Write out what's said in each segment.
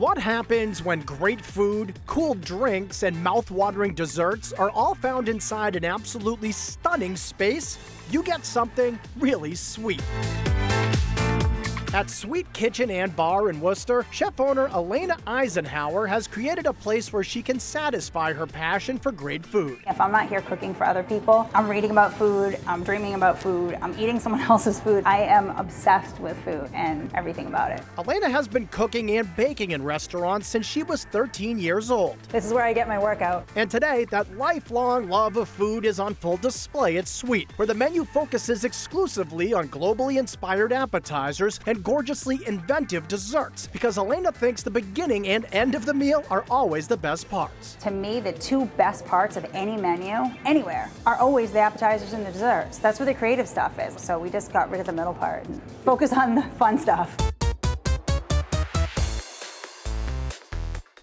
What happens when great food, cool drinks, and mouth-watering desserts are all found inside an absolutely stunning space? You get something really sweet. At Sweet Kitchen and Bar in Worcester, chef owner Alina Eisenhauer has created a place where she can satisfy her passion for great food. If I'm not here cooking for other people, I'm reading about food, I'm dreaming about food, I'm eating someone else's food. I am obsessed with food and everything about it. Alina has been cooking and baking in restaurants since she was 13 years old. This is where I get my workout. And today, that lifelong love of food is on full display at Sweet, where the menu focuses exclusively on globally inspired appetizers and gorgeously inventive desserts, because Alina thinks the beginning and end of the meal are always the best parts. To me, the two best parts of any menu, anywhere, are always the appetizers and the desserts. That's where the creative stuff is. So we just got rid of the middle part and focus on the fun stuff.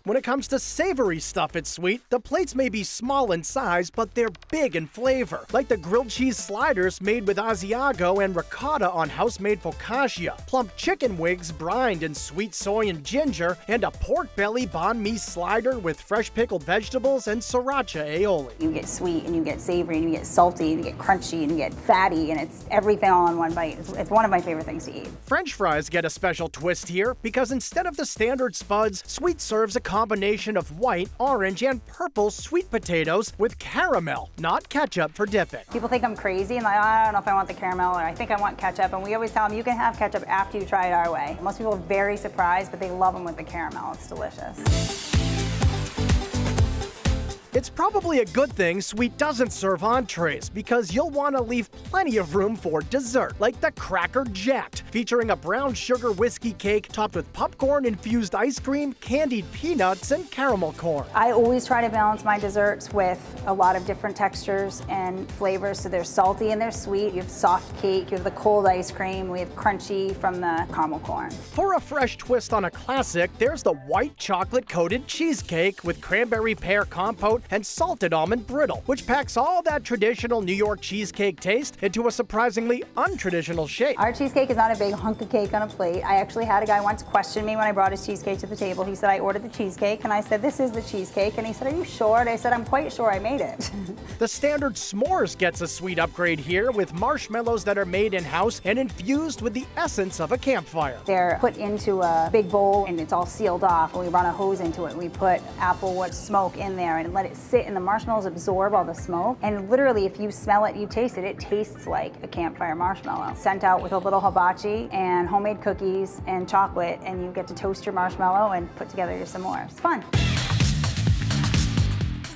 When it comes to savory stuff at Sweet, the plates may be small in size, but they're big in flavor. Like the grilled cheese sliders made with Asiago and ricotta on house-made focaccia, plump chicken wings brined in sweet soy and ginger, and a pork belly banh mi slider with fresh pickled vegetables and sriracha aioli. You get sweet, and you get savory, and you get salty, and you get crunchy, and you get fatty, and it's everything all in one bite. It's one of my favorite things to eat. French fries get a special twist here, because instead of the standard spuds, Sweet serves a combination of white, orange, and purple sweet potatoes with caramel, not ketchup for dipping. People think I'm crazy and I don't know if I want the caramel or I think I want ketchup, and we always tell them you can have ketchup after you try it our way. Most people are very surprised, but they love them with the caramel. It's delicious. It's probably a good thing Sweet doesn't serve entrees, because you'll want to leave plenty of room for dessert, like the Cracker Jacked, featuring a brown sugar whiskey cake topped with popcorn-infused ice cream, candied peanuts, and caramel corn. I always try to balance my desserts with a lot of different textures and flavors, so they're salty and they're sweet. You have soft cake, you have the cold ice cream, we have crunchy from the caramel corn. For a fresh twist on a classic, there's the white chocolate-coated cheesecake with cranberry pear compote and salted almond brittle, which packs all that traditional New York cheesecake taste into a surprisingly untraditional shape. Our cheesecake is not a big hunk of cake on a plate. I actually had a guy once question me when I brought his cheesecake to the table. He said, I ordered the cheesecake, and I said, this is the cheesecake, and he said, are you sure? And I said, I'm quite sure I made it. The standard s'mores gets a sweet upgrade here, with marshmallows that are made in-house and infused with the essence of a campfire. They're put into a big bowl, and it's all sealed off, and we run a hose into it. We put applewood smoke in there and let it sit, and the marshmallows absorb all the smoke. And literally, if you smell it, you taste it, it tastes like a campfire marshmallow. Sent out with a little hibachi and homemade cookies and chocolate, and you get to toast your marshmallow and put together your s'mores. It's fun.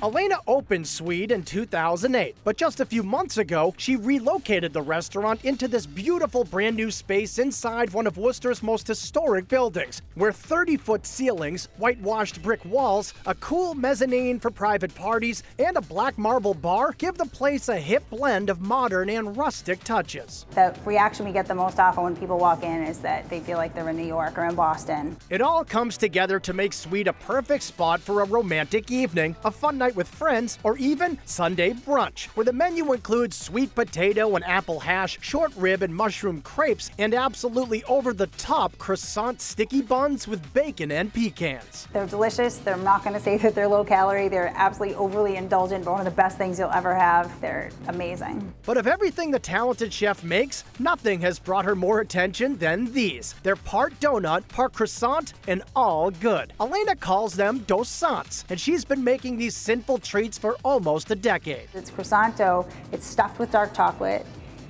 Alina opened Sweet in 2008, but just a few months ago, she relocated the restaurant into this beautiful brand new space inside one of Worcester's most historic buildings, where 30-foot ceilings, whitewashed brick walls, a cool mezzanine for private parties, and a black marble bar give the place a hip blend of modern and rustic touches. The reaction we get the most often when people walk in is that they feel like they're in New York or in Boston. It all comes together to make Sweet a perfect spot for a romantic evening, a fun night with friends, or even Sunday brunch, where the menu includes sweet potato and apple hash, short rib and mushroom crepes, and absolutely over-the-top croissant sticky buns with bacon and pecans. They're delicious. They're not going to say that they're low calorie. They're absolutely overly indulgent, but one of the best things you'll ever have. They're amazing. But of everything the talented chef makes, nothing has brought her more attention than these. They're part donut, part croissant, and all good. Alina calls them dosants, and she's been making these sinful treats for almost a decade. It's croissant dough, it's stuffed with dark chocolate,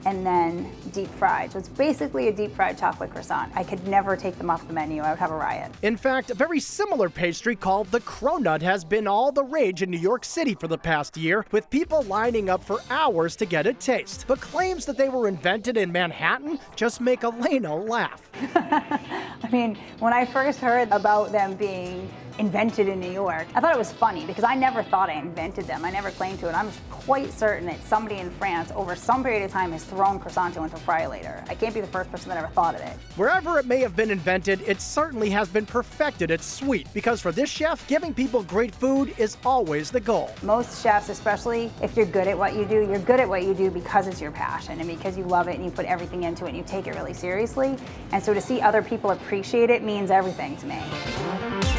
and then deep fried. So it's basically a deep fried chocolate croissant. I could never take them off the menu. I would have a riot. In fact, a very similar pastry called the cronut has been all the rage in New York City for the past year, with people lining up for hours to get a taste. But claims that they were invented in Manhattan just make Alina laugh. I mean, when I first heard about them being invented in New York, I thought it was funny because I never thought I invented them. I never claimed to, and I'm quite certain that somebody in France over some period of time has thrown croissant into a fry later. I can't be the first person that ever thought of it. Wherever it may have been invented, it certainly has been perfected at Sweet, because for this chef, giving people great food is always the goal. Most chefs, especially if you're good at what you do, you're good at what you do because it's your passion and because you love it and you put everything into it and you take it really seriously. And so to see other people appreciate it means everything to me.